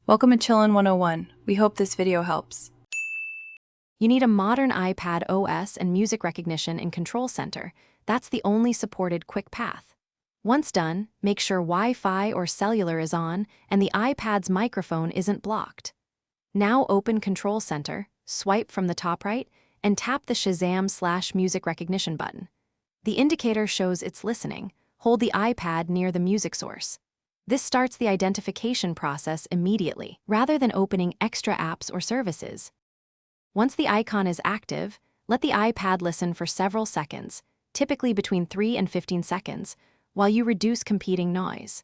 Welcome to Chillin' 101. We hope this video helps. You need a modern iPad OS and music recognition in Control Center. That's the only supported quick path. Once done, make sure Wi-Fi or cellular is on and the iPad's microphone isn't blocked. Now open Control Center, swipe from the top right, and tap the Shazam/music recognition button. The indicator shows it's listening. Hold the iPad near the music source. This starts the identification process immediately, rather than opening extra apps or services. Once the icon is active, let the iPad listen for several seconds, typically between 3 and 15 seconds, while you reduce competing noise.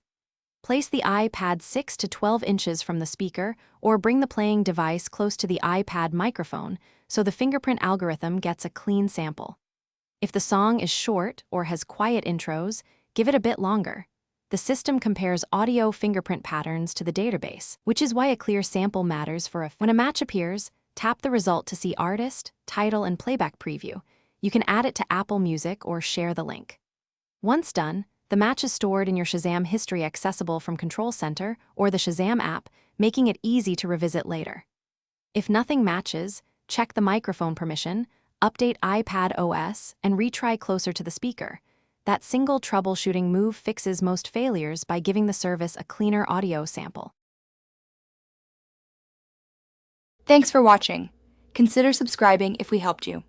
Place the iPad 6 to 12 inches from the speaker or bring the playing device close to the iPad microphone so the fingerprint algorithm gets a clean sample. If the song is short or has quiet intros, give it a bit longer. The system compares audio fingerprint patterns to the database, which is why a clear sample matters when a match appears, tap the result to see artist, title, and playback preview. You can add it to Apple Music or share the link. Once done, the match is stored in your Shazam history accessible from Control Center or the Shazam app, making it easy to revisit later. If nothing matches, check the microphone permission, update iPad OS, and retry closer to the speaker. That single troubleshooting move fixes most failures by giving the service a cleaner audio sample. Thanks for watching. Consider subscribing if we helped you.